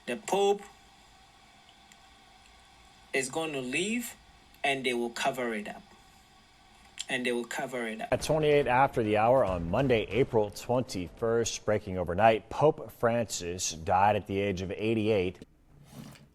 The Pope is going to leave and they will cover it up. At 28 after the hour on Monday, April 21st, breaking overnight, Pope Francis died at the age of 88.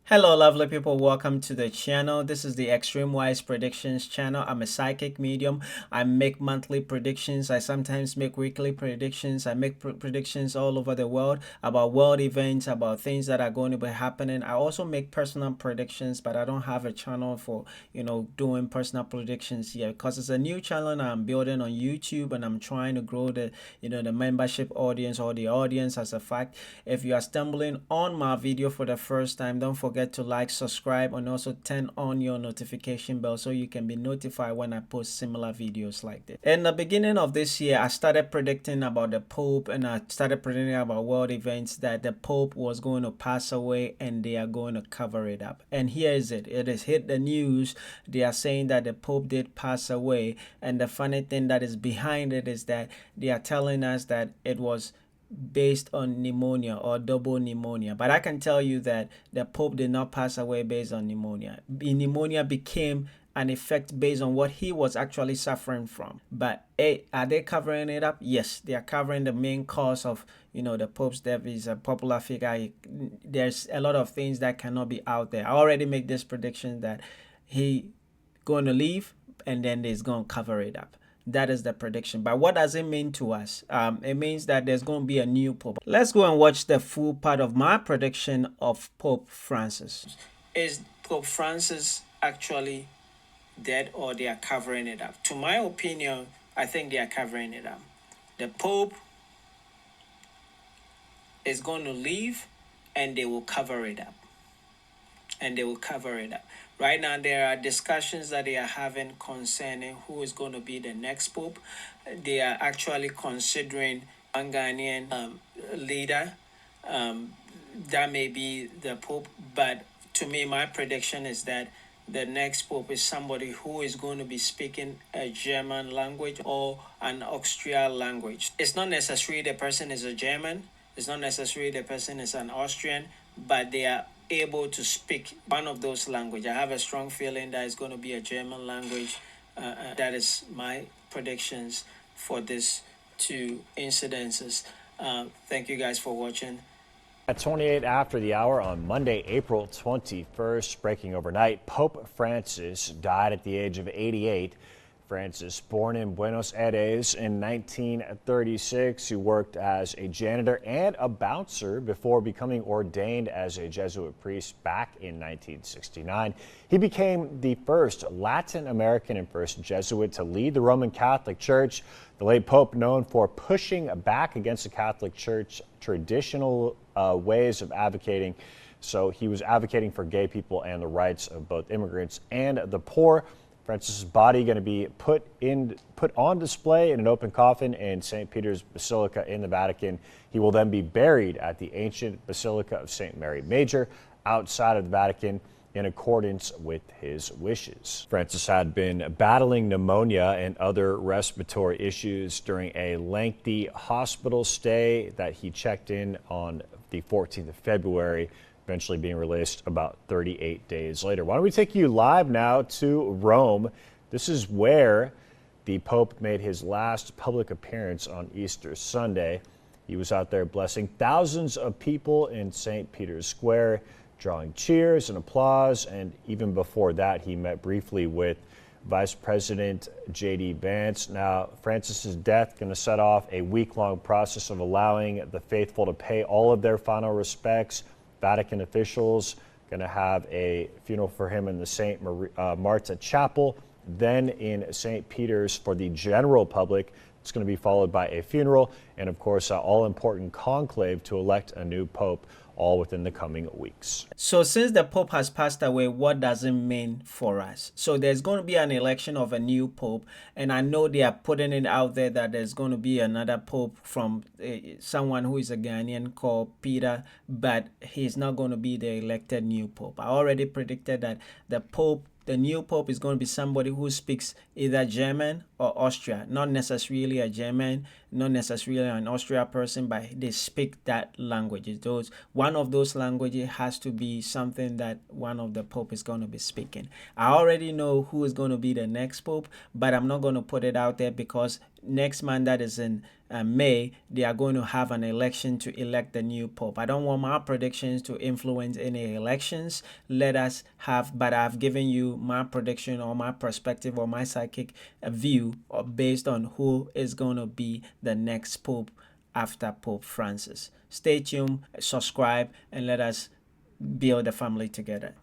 Hello lovely people, welcome to the channel. This is the Extreme Wise Predictions channel. I'm a psychic medium. I make monthly predictions. I sometimes make weekly predictions. I make predictions all over the world about world events, about things that are going to be happening. I also make personal predictions, but I don't have a channel for doing personal predictions yet because it's a new channel I'm building on YouTube, and I'm trying to grow the the membership audience or the audience. As a fact, if you are stumbling on my video for the first time, don't forget to like, subscribe, and also turn on your notification bell so you can be notified when I post similar videos like this. In the beginning of this year, I started predicting about the Pope, and I started predicting about world events, that the Pope was going to pass away and they are going to cover it up. And here is it. It has hit the news. They are saying that the Pope did pass away, and the funny thing that is behind it is that they are telling us that it was based on pneumonia or double pneumonia. But I can tell you that the Pope did not pass away based on pneumonia. Pneumonia became an effect based on what he was actually suffering from. But hey, are they covering it up? Yes, they are covering the main cause of the Pope's death. Is a popular figure. There's a lot of things that cannot be out there. I already made this prediction that he going to leave and then they's going to cover it up. That is the prediction. But what does it mean to us? It means that there's going to be a new Pope. Let's go and watch the full part of my prediction of Pope Francis. Is Pope Francis actually dead, or they are covering it up? To my opinion, I think they are covering it up. The Pope is going to leave and they will cover it up. Right now, there are discussions that they are having concerning who is going to be the next Pope. They are actually considering a Ghanaian leader that may be the Pope. But to me, my prediction is that the next Pope is somebody who is going to be speaking a German language or an Austrian language. It's not necessarily the person is a German. It's not necessarily the person is an Austrian, but they are able to speak one of those languages. I have a strong feeling that it's going to be a German language. That is my predictions for these two incidences. Thank you guys for watching. At 28 after the hour on Monday, April 21st, breaking overnight, Pope Francis died at the age of 88. Francis, born in Buenos Aires in 1936, who worked as a janitor and a bouncer before becoming ordained as a Jesuit priest back in 1969. He became the first Latin American and first Jesuit to lead the Roman Catholic Church. The late Pope, known for pushing back against the Catholic Church traditional ways of advocating. So he was advocating for gay people and the rights of both immigrants and the poor. Francis' body going to be put on display in an open coffin in St. Peter's Basilica in the Vatican. He will then be buried at the ancient Basilica of St. Mary Major outside of the Vatican in accordance with his wishes. Francis had been battling pneumonia and other respiratory issues during a lengthy hospital stay that he checked in on the 14th of February. Eventually being released about 38 days later. Why don't we take you live now to Rome? This is where the Pope made his last public appearance on Easter Sunday. He was out there blessing thousands of people in St. Peter's Square, drawing cheers and applause. And even before that, he met briefly with Vice President J.D. Vance. Now, Francis's death going to set off a week-long process of allowing the faithful to pay all of their final respects. Vatican officials going to have a funeral for him in the St. Marta Chapel, then in St. Peter's for the general public. It's going to be followed by a funeral and, of course, an all-important conclave to elect a new pope, all within the coming weeks. So since the Pope has passed away, what does it mean for us? So there's going to be an election of a new Pope, and I know they are putting it out there that there's going to be another Pope from someone who is a Ghanaian called Peter, but he's not going to be the elected new Pope. I already predicted that the new Pope is going to be somebody who speaks either German or Austria, not necessarily a German. not necessarily an Austria person, but they speak that language. Those one of those languages has to be something that one of the pope is going to be speaking. I already know who is going to be the next pope, but I'm not going to put it out there because next month, that is in May, they are going to have an election to elect the new pope. I don't want my predictions to influence any elections. Let us have, but I've given you my prediction or my perspective or my psychic view based on who is going to be the next pope after Pope Francis. Stay tuned, subscribe, and let us build a family together.